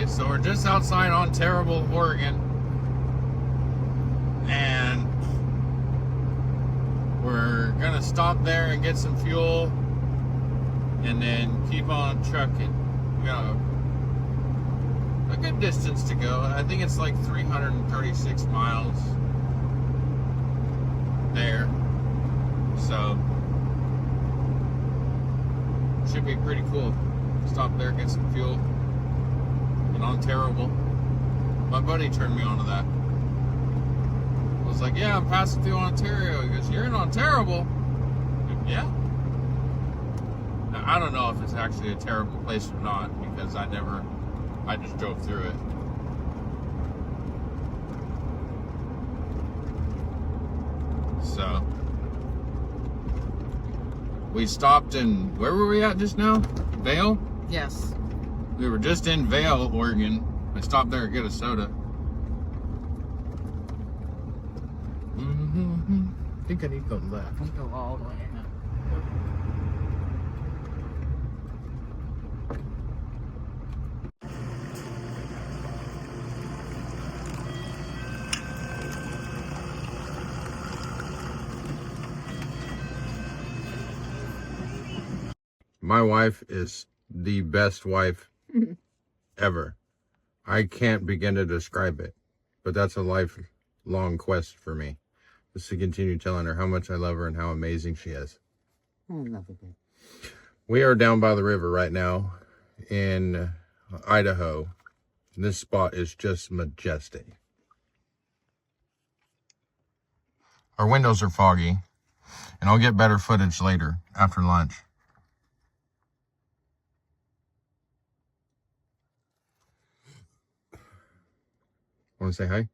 Okay, so we're just outside on Terrible, Oregon. And we're gonna stop there and get some fuel and then keep on trucking. We got a good distance to go. I think it's like 336 miles there. So should be pretty cool. Stop there, get some fuel. And on Terrible. My buddy turned me on to that. I was like, yeah, I'm passing through Ontario. He goes, you're in Ontario? Yeah. Now, I don't know if it's actually a terrible place or not, because I just drove through it. So we stopped in, where were we at just now? Vail? Yes. We were just in Vail, Oregon. I stopped there to get a soda. I think I need to go left. We go all the way up. My wife is the best wife ever. I can't begin to describe it, but that's a lifelong quest for me. Just to continue telling her how much I love her and how amazing she is. I love it. We are down by the river right now in Idaho. This spot is just majestic. Our windows are foggy, and I'll get better footage later after lunch. Want to say hi?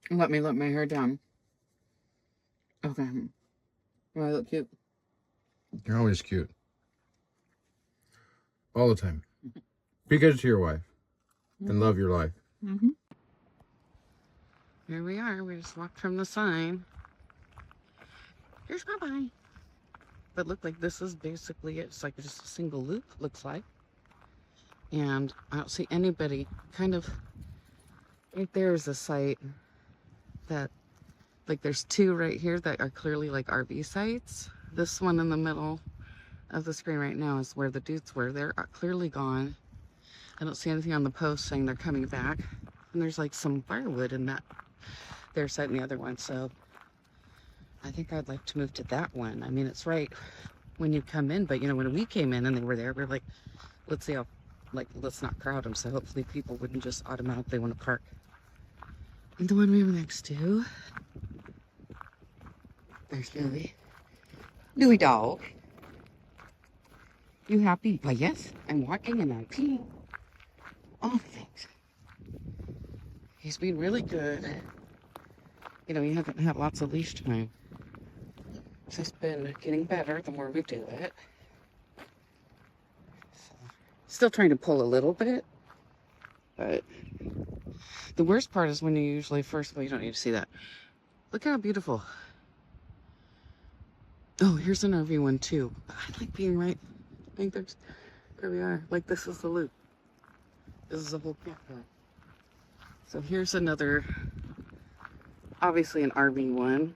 Let me let my hair down. Okay. Do I look cute? You're always cute. All the time. Be good to your wife. And love your life. Mm-hmm. Here we are. We just walked from the sign. Here's my bye. But look, like this is basically it. It's like just a single loop, looks like. And I don't see anybody. Kind of right there is a site that, like, there's two right here that are clearly like RV sites. This one in the middle of the screen right now is where the dudes were. They're clearly gone. I don't see anything on the post saying they're coming back. And there's like some firewood in that their side and the other one. So I think I'd like to move to that one. I mean, it's right when you come in, but you know, when we came in and they were there, we were like, let's see how, like, let's not crowd them. So hopefully people wouldn't just automatically want to park. And the one we were next to, there's Louie. Louie dog. You happy? Why, yes, I'm walking and I'm peeing. Oh, thanks. He's been really good. You know, he hasn't had lots of leash time. So it's been getting better the more we do it. So, still trying to pull a little bit, but the worst part is when you usually first, well, you don't need to see that. Look how beautiful. Oh, here's an RV one too. I like being right. I think there we are. Like, this is the loop. This is a whole campground. So here's another, obviously an RV one.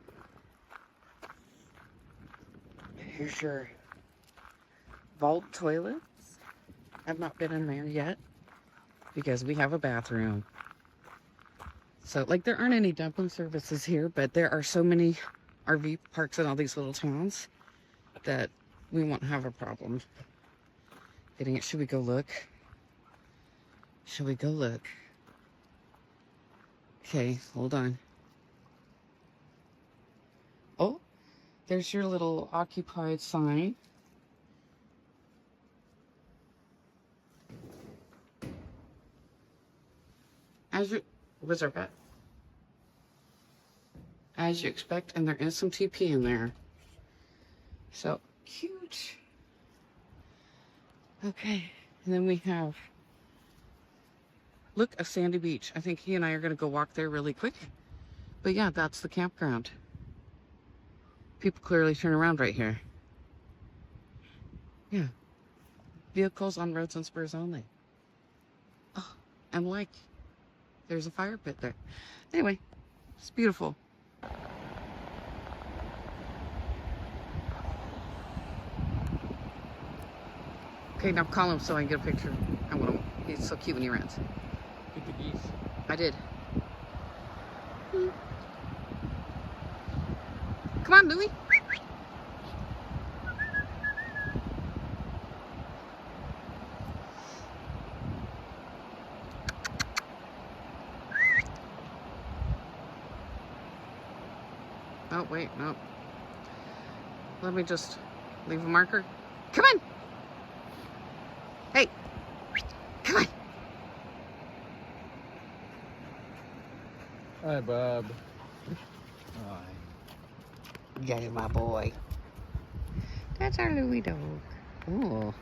Here's your vault toilets. I've not been in there yet because we have a bathroom. So, like, there aren't any dumping services here, but there are so many RV parks in all these little towns that we won't have a problem getting it. Should we go look? Should we go look? Okay, hold on. Oh, there's your little occupied sign. Where's our bed? As you expect, and there is some TP in there. So, cute. Okay, and then we have, look, a sandy beach. I think he and I are going to go walk there really quick. But yeah, that's the campground. People clearly turn around right here. Yeah. vehicles on roads and spurs only. Oh, and like, there's a fire pit there. Anyway, it's beautiful. Okay, now call him so I can get a picture. I want him. He's so cute when he runs. Get the geese. I did. Come on, Louie. Oh, wait, no. Let me just leave a marker. Come on. Hey. Come on. Hi, Bob. Hi. That's my boy. That's our Louie dog. Ooh.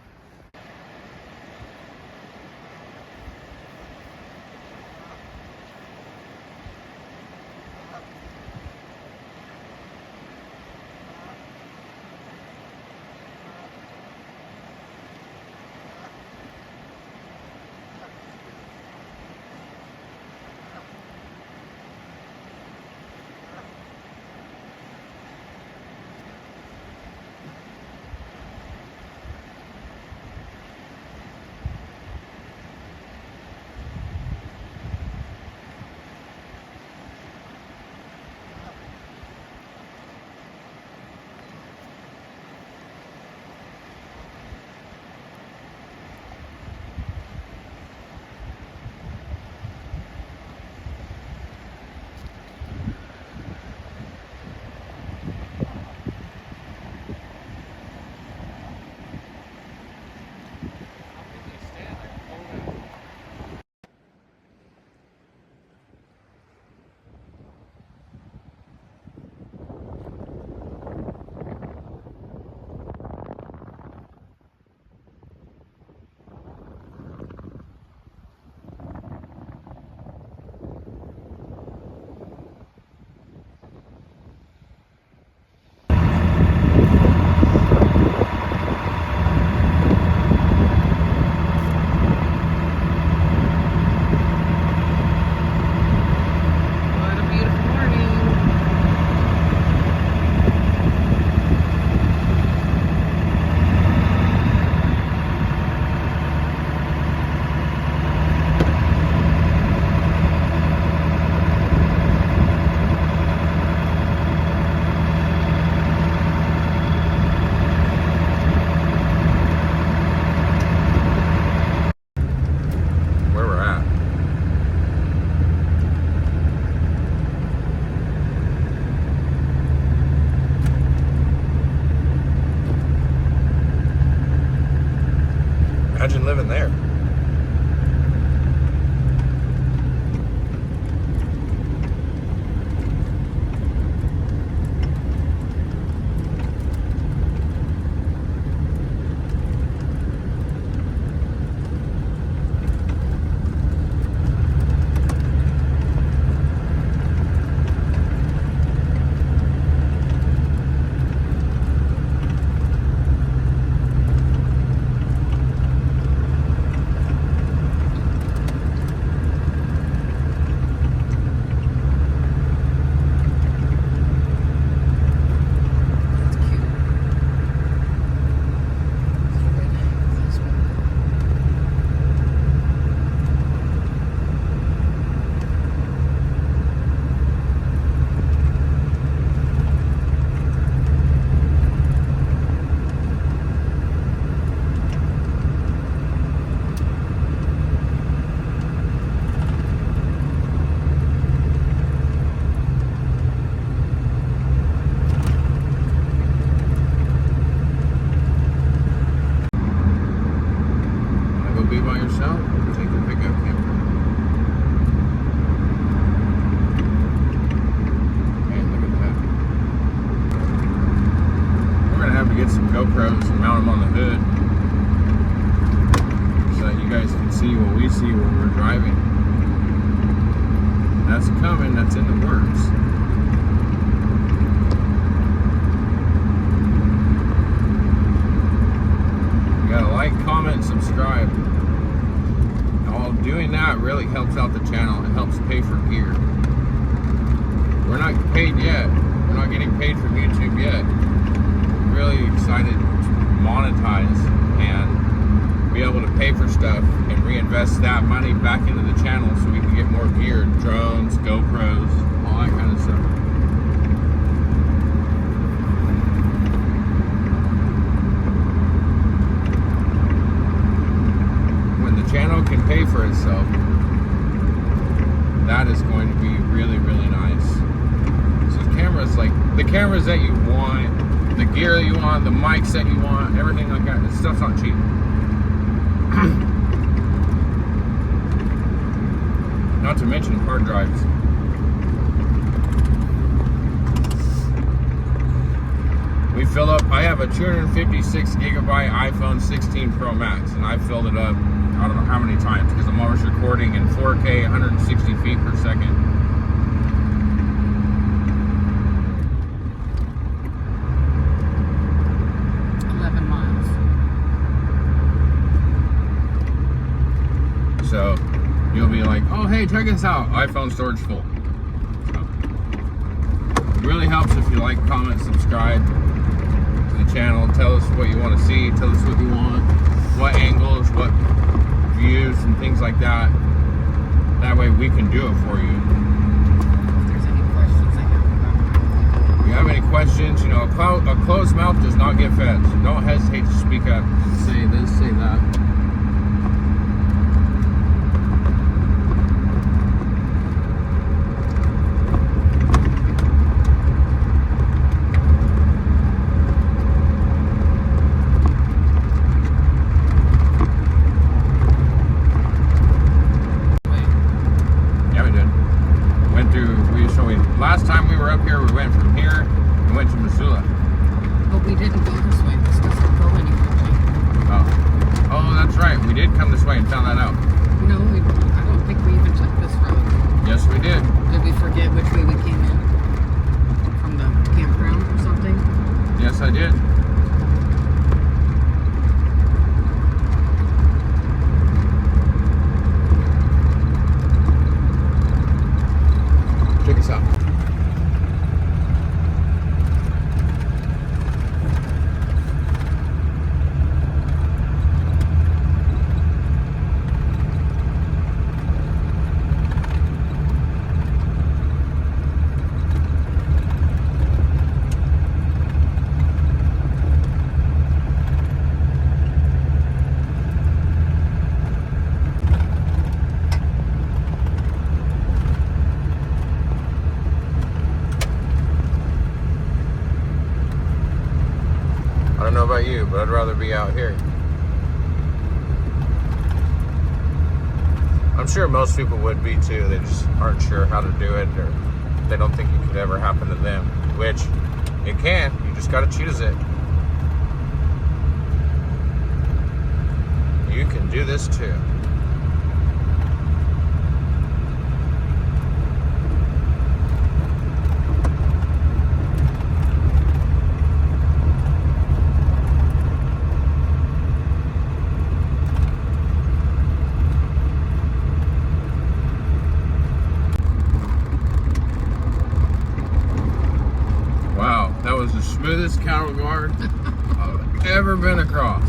Imagine living there. Be by yourself, take a pickup camper. Hey, look at that. We're gonna have to get some GoPros and mount them on the hood so that you guys can see what we see when we're driving. That's coming, that's in the works. You gotta like, comment, paid yet. We're not getting paid from YouTube yet. Really excited to monetize and be able to pay for stuff and reinvest that money back into the channel so we can get more gear, drones, GoPros, all that kind of stuff. When the channel can pay for itself, that is going to be really, really nice. So cameras, like the cameras that you want, the gear that you want, the mics that you want, everything like that, this stuff's not cheap. Not to mention hard drives. We fill up, I have a 256 gigabyte iPhone 16 Pro Max, and I filled it up I don't know how many times because I'm always recording in 4K, 160 feet per second. So you'll be like, oh, hey, check this out. iPhone storage full. So, it really helps if you like, comment, subscribe to the channel. Tell us what you want to see. Tell us what you want. What angles, what views, and things like that. That way we can do it for you. If there's any questions I have about If you have any questions, you know, a closed mouth does not get fed. So don't hesitate to speak up. Say this, say that. Last time we were up here, we went from here and went to Missoula. But we didn't go this way. This doesn't go anywhere. Oh, that's right. We did come this way and found that out. No, I don't think we even took this road. Yes, we did. Did we forget which way we came in? From the campground or something? Yes, I did. Check us out. I don't know about you, but I'd rather be out here. I'm sure most people would be too. They just aren't sure how to do it, or they don't think it could ever happen to them, which it can. You just got to choose it. You can do this too. Wow, that was the smoothest cattle guard I've ever been across.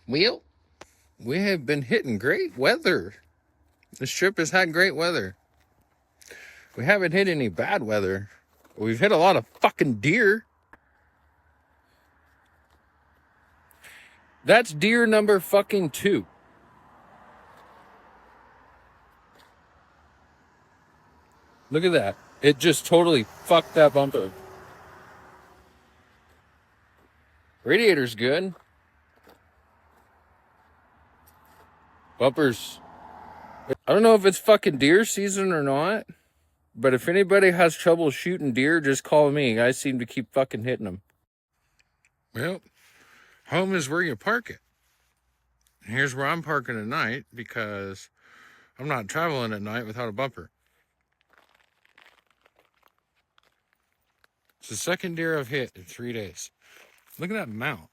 Well, we have been hitting great weather. This trip has had great weather. We haven't hit any bad weather. We've hit a lot of fucking deer. That's deer number fucking 2. Look at that. It just totally fucked that bumper. Radiator's good. Bumpers. I don't know if it's fucking deer season or not, but if anybody has trouble shooting deer, just call me. I seem to keep fucking hitting them. Well, home is where you park it. Here's where I'm parking at night because I'm not traveling at night without a bumper. It's the second deer I've hit in 3 days. Look at that mount.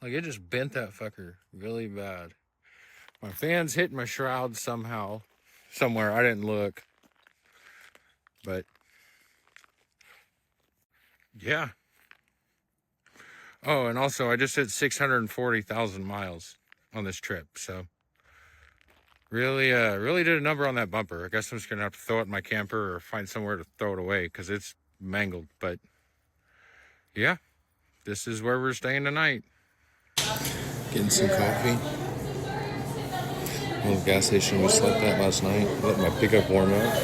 Like, it just bent that fucker really bad. My fan's hitting my shroud somehow. Somewhere. I didn't look. But, yeah. Oh, and also, I just hit 640,000 miles on this trip. So, really did a number on that bumper. I guess I'm just going to have to throw it in my camper or find somewhere to throw it away because it's mangled. But, yeah. This is where we're staying tonight. Getting some coffee. Little gas station we slept at last night. Let my pickup warm up.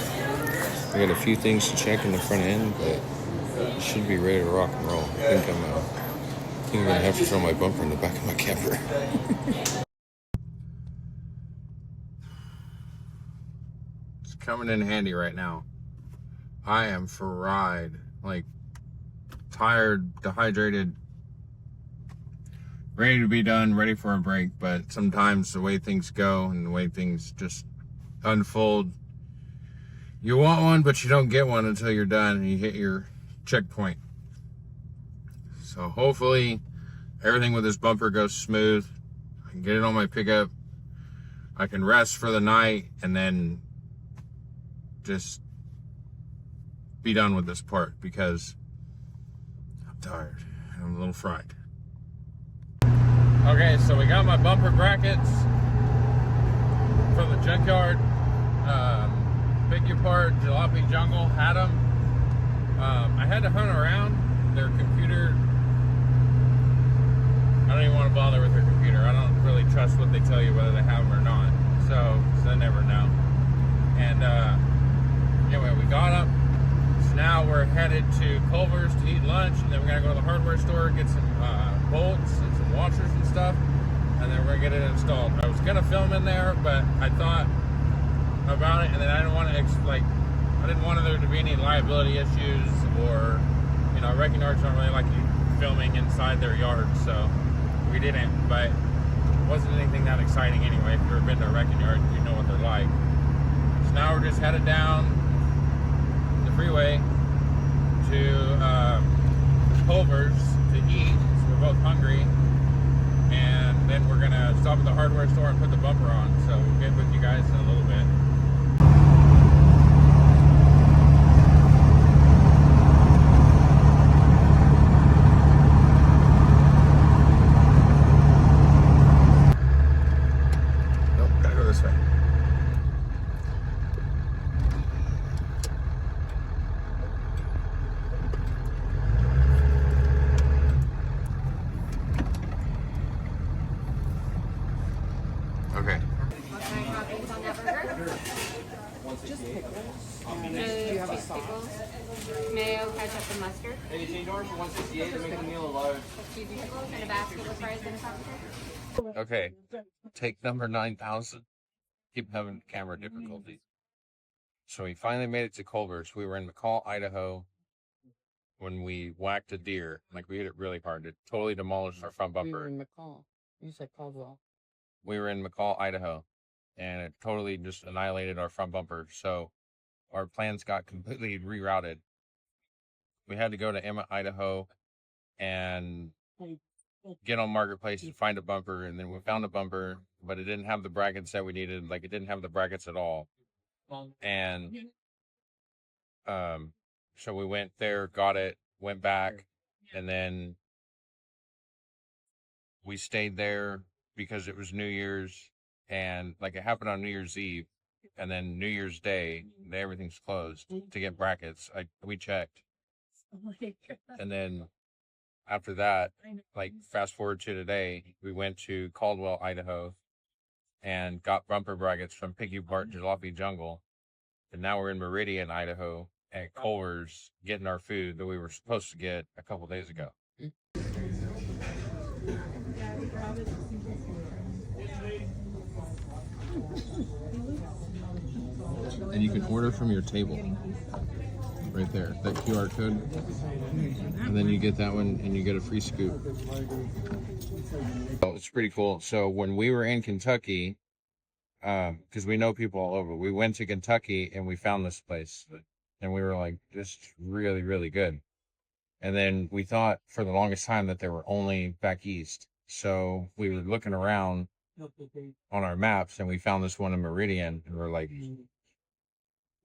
I got a few things to check in the front end, but should be ready to rock and roll. I think I'm gonna have to throw my bumper in the back of my camper. It's coming in handy right now. I am fried, like tired, dehydrated, ready to be done, ready for a break. But sometimes the way things go and the way things just unfold, you want one, but you don't get one until you're done and you hit your checkpoint. So hopefully everything with this bumper goes smooth. I can get it on my pickup. I can rest for the night and then just be done with this part because I'm tired. I'm a little fried. Okay, so we got my bumper brackets from the junkyard. Pick Your Part, Jalopy Jungle had them. I had to hunt around their computer. I don't even want to bother with their computer. I don't really trust what they tell you, whether they have them or not. So I never know. And anyway, we got them. So now we're headed to Culver's to eat lunch, and then we're gonna go to the hardware store, get some bolts and some washers and stuff, and then we're gonna get it installed. I was gonna film in there, but I thought about it, and then I didn't want there to be any liability issues, or wrecking yards don't really like you filming inside their yard, so we didn't. But it wasn't anything that exciting anyway. If you've ever been to a wrecking yard, you know what they're like. So now we're just headed down the freeway to Culver's to eat. So we're both hungry, and then we're gonna stop at the hardware store and put the bumper on. So we'll get with you guys in a little bit. Okay. What kind of toppings on that burger? Just pickles. Just pickles, mayo, ketchup, and mustard. Any change orders for 168 to make the meal a large? Cheesy pickles and a basket with fries and a sausage. Okay. Take number 9,000. Keep having camera difficulties. So we finally made it to Culver's. We were in McCall, Idaho, when we whacked a deer. Like, we hit it really hard. It totally demolished our front We were bumper. in McCall. You said Caldwell. We were in McCall, Idaho, and it totally just annihilated our front bumper. So our plans got completely rerouted. We had to go to Emmett, Idaho, and get on Marketplace and find a bumper. And then we found a bumper, but it didn't have the brackets that we needed. Like, it didn't have the brackets at all. And so we went there, got it, went back, and then we stayed there because it was New Year's, and like it happened on New Year's Eve, and then New Year's Day, everything's closed to get brackets. We checked, and then after that, like fast forward to today, we went to Caldwell, Idaho, and got bumper brackets from Pick Your Part Jalopy Jungle, and now we're in Meridian, Idaho, at Culver's getting our food that we were supposed to get a couple days ago. And you can order from your table right there, that QR code, and then you get that one and you get a free scoop. Oh, it's pretty cool. So when we were in Kentucky, because we know people all over, we went to Kentucky and we found this place and we were like, this is really, really good. And then we thought for the longest time that they were only back east. So we were looking around on our maps and we found this one in Meridian and we're like,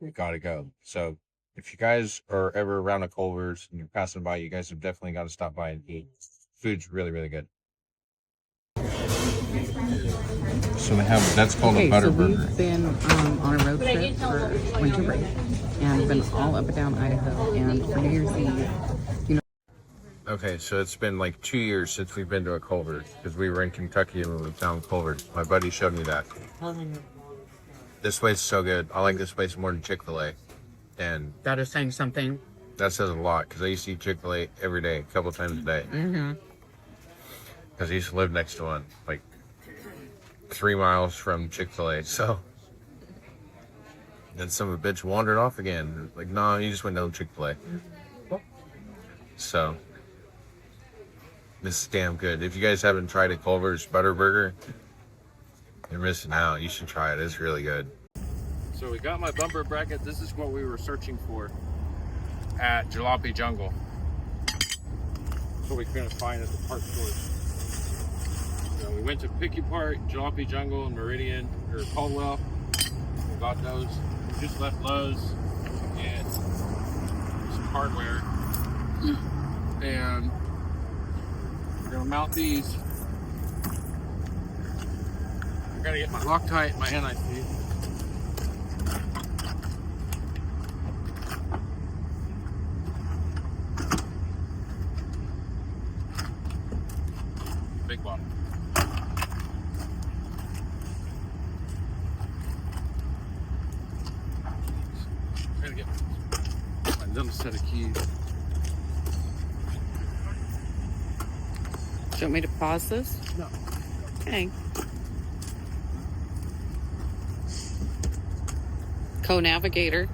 we gotta go. So if you guys are ever around a Culver's and you're passing by, you guys have definitely got to stop by and eat. Food's really, really good. So they have, that's called a butter burger. We've been on a road trip for winter break and been all up and down Idaho, and for New Year's Eve, you know. Okay, so it's been like 2 years since we've been to a Culver's because we were in Kentucky and we found Culver's. My buddy showed me that. This place is so good. I like this place more than Chick-fil-A. And That is saying something. that says a lot because I used to eat Chick-fil-A every day, a couple times a day. Because I used to live next to one, like 3 miles from Chick-fil-A. So then some of a bitch wandered off again. Like, no, you just went down to Chick-fil-A. So this is damn good. If you guys haven't tried a Culver's Butter Burger, you're missing out. You should try it. It's really good. So we got my bumper bracket. This is what we were searching for at Jalopy Jungle. That's what we couldn't find at the park stores. So we went to Picky Park, Jalopy Jungle, and Meridian, or Caldwell. We got those. We just left Lowe's and some hardware. And we're gonna mount these. I gotta get my Loctite and my NIC. Big one. I'm gonna get another set of keys. Do you want me to pause this? No. Okay. Co-navigator.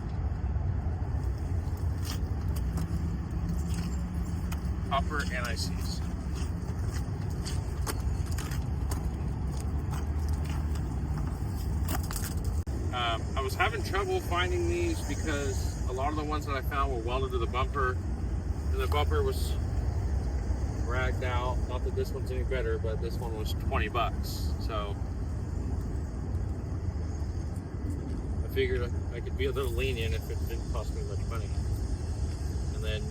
Upper NICs. I was having trouble finding these because a lot of the ones that I found were welded to the bumper, and the bumper was ragged out. Not that this one's any better, but this one was 20 bucks. So I figured I could be a little lenient if it didn't cost me much money. And then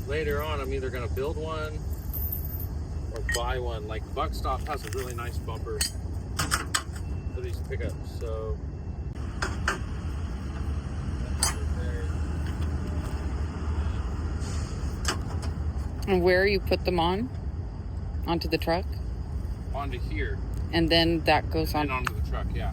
later on, I'm either gonna build one or buy one. Like the Buck Stop has a really nice bumper for these pickups. So And where you put them on? Onto the truck? onto here And then that goes on. and onto the truck, yeah.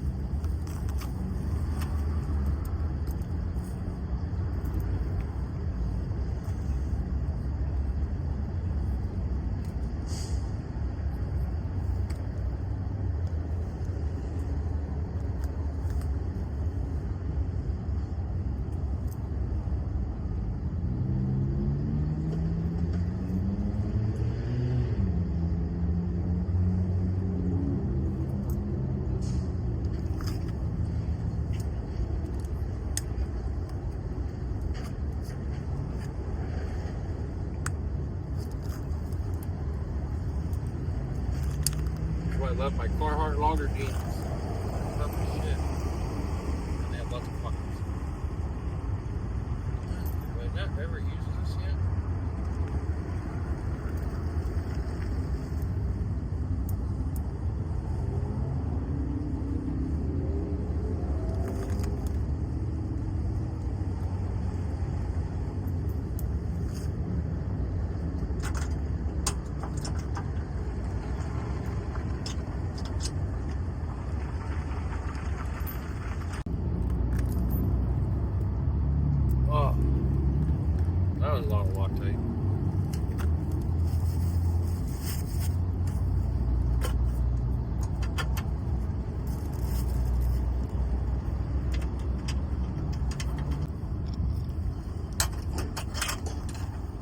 That's why I love my Carhartt longer jeans. Love the shit. And they have lots of pockets. Wait, Matt ever uses this yet? Oh, that was a lot of Loctite.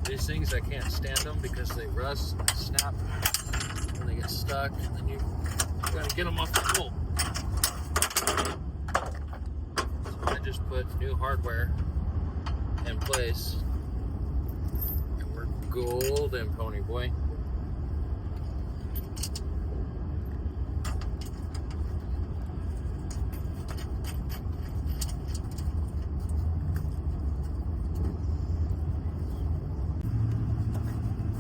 These things, I can't stand them because they rust and snap and they get stuck, and then you gotta get them off the bolt. So I just put new hardware in place, and we're golden, pony boy.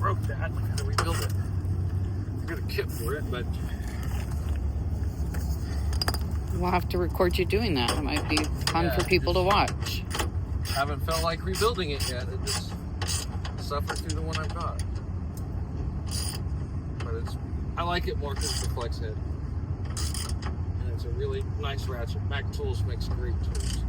Broke that. I gotta rebuild it. I got a kit for it, but We'll have to record you doing that. It might be fun for people to watch. haven't felt like rebuilding it yet. It just suffered through the one I've got. But I like it more because it's a flex head. And it's a really nice ratchet. Mac Tools makes great tools.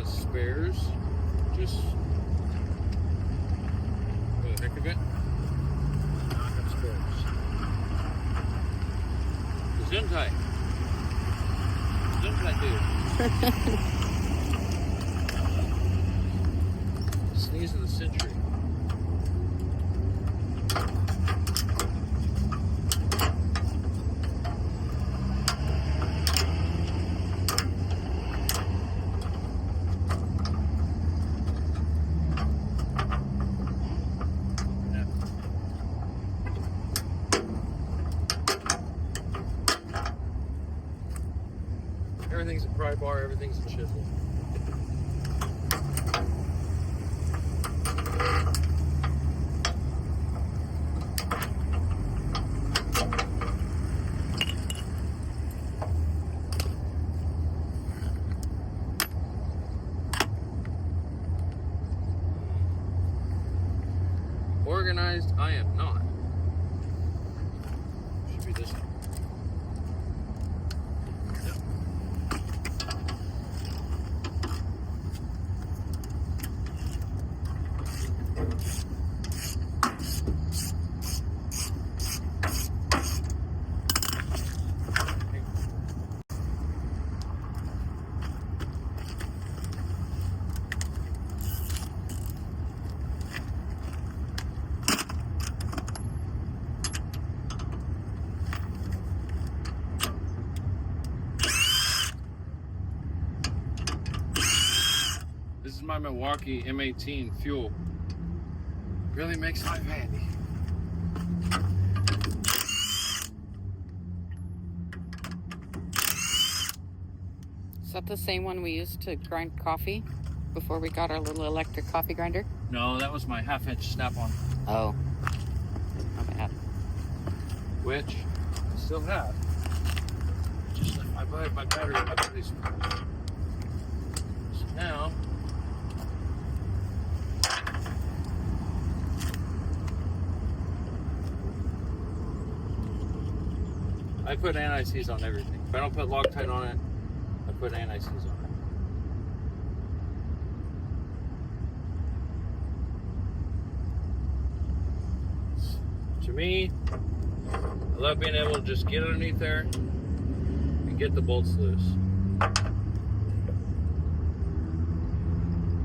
Spares, just for the heck of it. Now I have spares. Gesundheit. Sneeze of the century. Everything's a pry bar, everything's a chisel. Organized, I am not. Should be this one. This is my Milwaukee M18 fuel. Really makes life handy. Is that the same one we used to grind coffee before we got our little electric coffee grinder? No, that was my half-inch snap-on, Oh. My bad. which I still have. Just like my battery in my place. So now, I put anti-seize on everything. If I don't put Loctite on it, I put anti-seize on it. To me, I love being able to just get underneath there and get the bolts loose.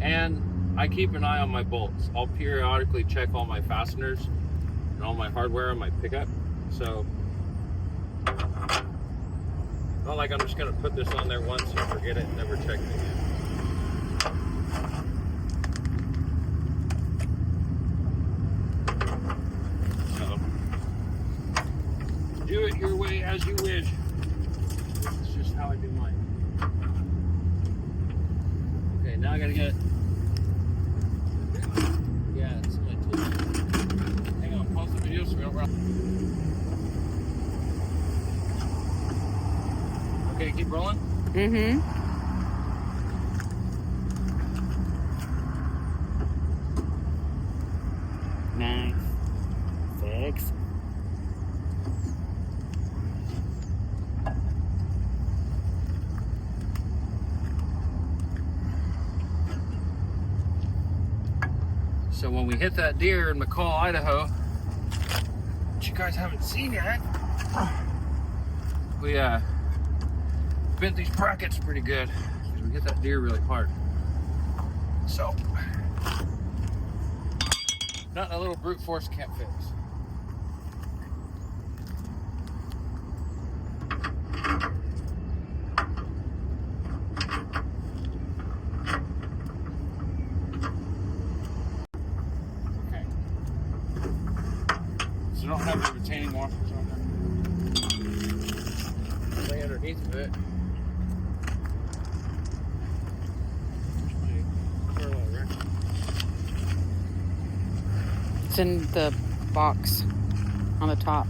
And I keep an eye on my bolts. I'll periodically check all my fasteners and all my hardware on my pickup. So Not like I'm just gonna put this on there once and forget it and never check it again. So, do it your way as you wish. This is just how I do mine. Okay, now I gotta get. Yeah, it's my tool. Hang on, pause the video so we don't run. Okay, keep rolling. Mm-hmm. Nice. 6. So when we hit that deer in McCall, Idaho, which you guys haven't seen yet, we bent these brackets pretty good because we hit that deer really hard. So, nothing a little brute force can't fix. Okay. So you don't have the retaining washers on there. Lay underneath of it. It's in the box on the top.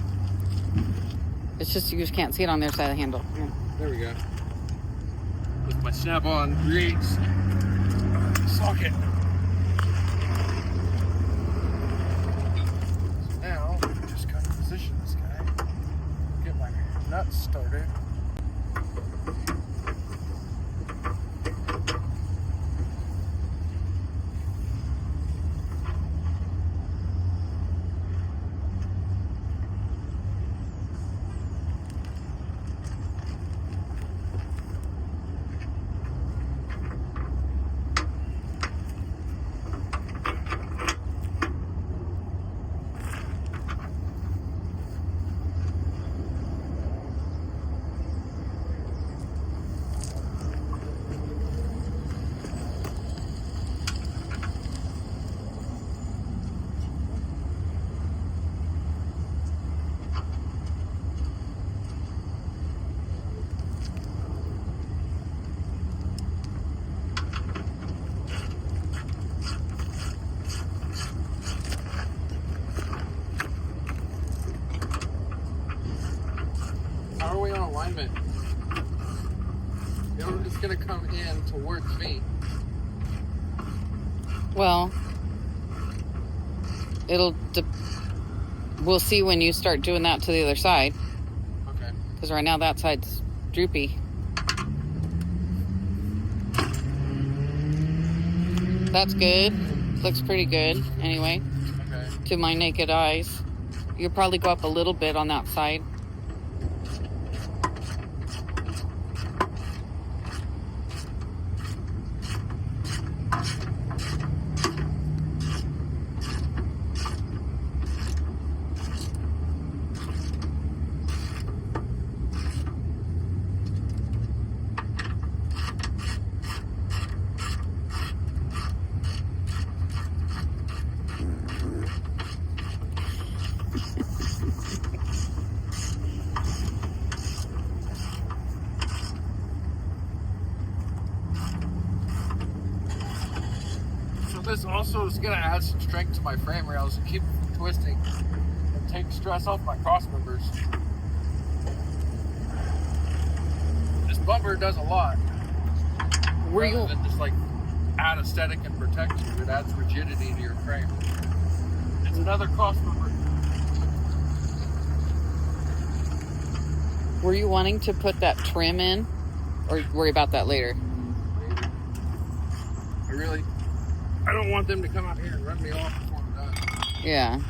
It's just you just can't see it on their side of the handle. Yeah. There we go. With my snap-on grease socket. So now, just gotta position this guy. Get my nuts started. How are we on alignment? You know, it's gonna come in towards me. Well, we'll see when you start doing that to the other side. Okay. Because right now that side's droopy. That's good. Looks pretty good anyway. Okay. To my naked eyes. You'll probably go up a little bit on that side. This also is going to add some strength to my frame rails and keep it from twisting and take stress off my cross members. This bumper does a lot. Rather than just like add aesthetic and protect you, it adds rigidity to your frame. It's another cross member. Were you wanting to put that trim in? Or worry about that later? I don't want them to come out here and run me off before I'm done. Yeah.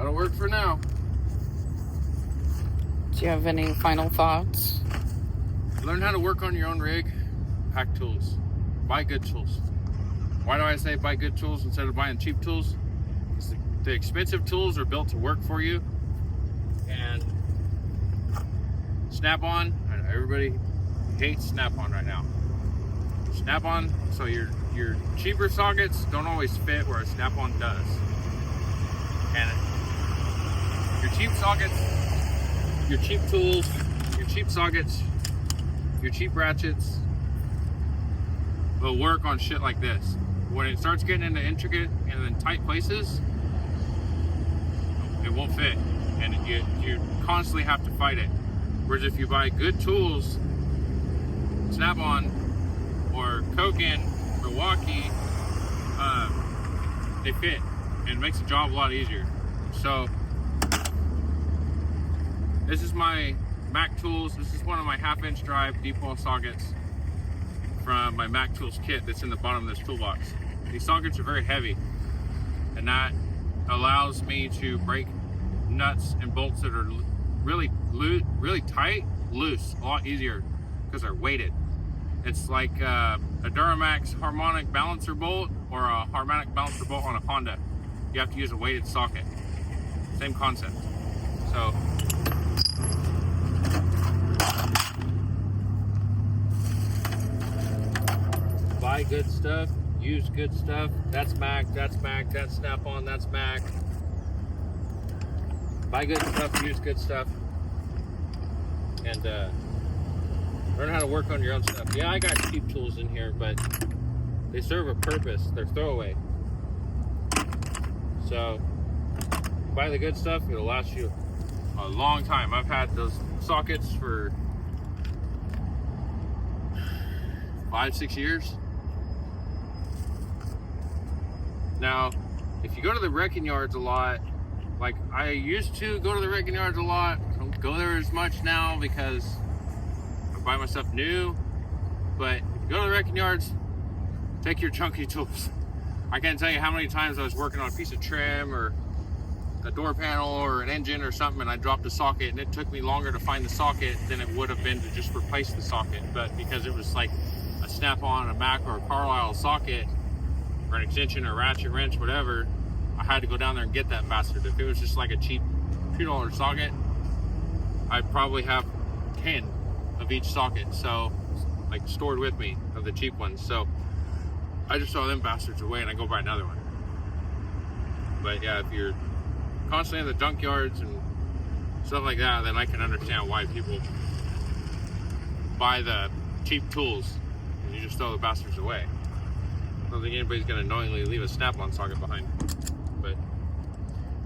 That'll work for now. Do you have any final thoughts? Learn how to work on your own rig. Pack tools. Buy good tools. Why do I say buy good tools instead of buying cheap tools? Because the expensive tools are built to work for you. And Snap-on, everybody hates Snap-on right now. Snap-on, so your cheaper sockets don't always fit where a Snap-on does. And your cheap sockets, your cheap tools, your cheap sockets, your cheap ratchets will work on shit like this. When it starts getting into intricate and in tight places, it won't fit, and you constantly have to fight it. Whereas if you buy good tools, Snap-on or Koken, Milwaukee, they fit and it makes the job a lot easier. So this is my Mac Tools. This is one of my 1/2-inch drive deep wall sockets from my Mac Tools kit that's in the bottom of this toolbox. These sockets are very heavy, and that allows me to break nuts and bolts that are really tight, loose, a lot easier because they're weighted. It's like a Duramax harmonic balancer bolt or a harmonic balancer bolt on a Honda. You have to use a weighted socket. Same concept. So buy good stuff, use good stuff. That's Mac, that's Snap-on, that's Mac. Buy good stuff, use good stuff, and learn how to work on your own stuff. Yeah, I got cheap tools in here, but they serve a purpose. They're throwaway. So buy the good stuff, it'll last you a long time. I've had those sockets for 5-6 years. Now, if you go to the wrecking yards a lot, like I used to go to the wrecking yards a lot, I don't go there as much now because I buy my stuff new. But if you go to the wrecking yards, take your chunky tools. I can't tell you how many times I was working on a piece of trim or a door panel or an engine or something, and I dropped a socket, and it took me longer to find the socket than it would have been to just replace the socket. But because it was like a Snap-on, a Mac, or a Carlisle socket, or an extension or ratchet wrench, whatever, I had to go down there and get that bastard. If it was just like a cheap $2 socket, I'd probably have 10 of each socket, so like stored with me of the cheap ones. So I just throw them bastards away and I go buy another one. But yeah, if you're constantly in the junkyards and stuff like that, then I can understand why people buy the cheap tools and you just throw the bastards away. I don't think anybody's gonna knowingly leave a Snap-on socket behind. But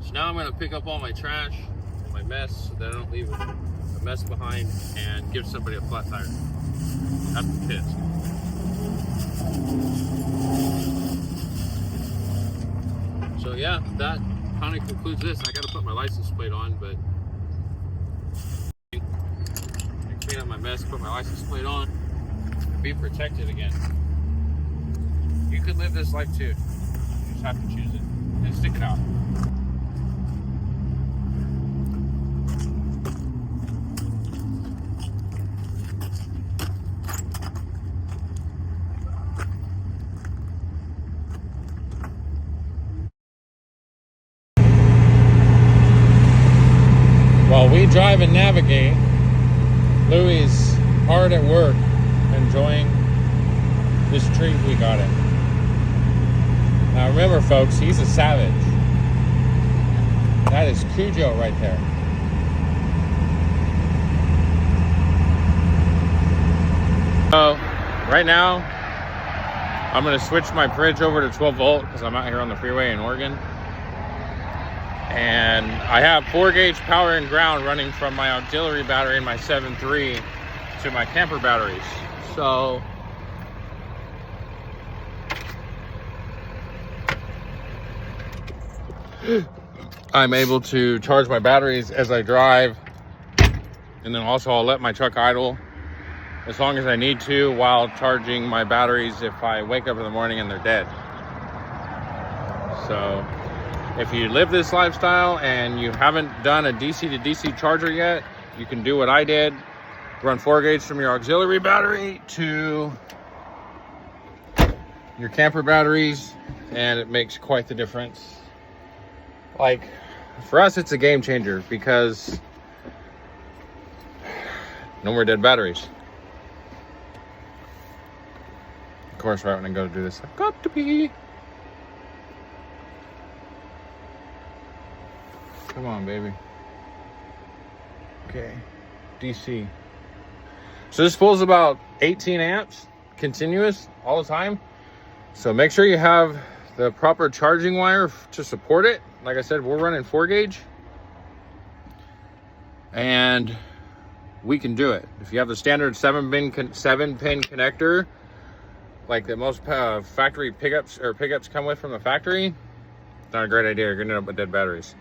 so now I'm gonna pick up all my trash and my mess so that I don't leave a mess behind and give somebody a flat tire. That's the pissed. So yeah, that kind of concludes this. I gotta put my license plate on, but I clean up my mess, put my license plate on, and be protected again. You could live this life too. You just have to choose it and stick it out. While we drive and navigate, Louis is hard at work enjoying this treat we got him. Now remember folks, he's a savage. That is Cujo right there. So right now, I'm gonna switch my fridge over to 12 volt because I'm out here on the freeway in Oregon. And I have 4-gauge power and ground running from my auxiliary battery and my 7.3 to my camper batteries. So I'm able to charge my batteries as I drive, and then also I'll let my truck idle as long as I need to while charging my batteries if I wake up in the morning and they're dead. So If you live this lifestyle and you haven't done a DC to DC charger yet, you can do what I did. Run 4 gauge from your auxiliary battery to your camper batteries, and it makes quite the difference. Like, for us, it's a game changer because no more dead batteries. Of course, right when I go to do this, I've got to pee. Come on, baby. Okay, DC. So this pulls about 18 amps continuous all the time. So make sure you have the proper charging wire to support it. Like I said, we're running 4 gauge. And we can do it. If you have the standard 7-pin connector, like the most factory pickups come with from the factory, it's not a great idea. You're gonna end up with dead batteries.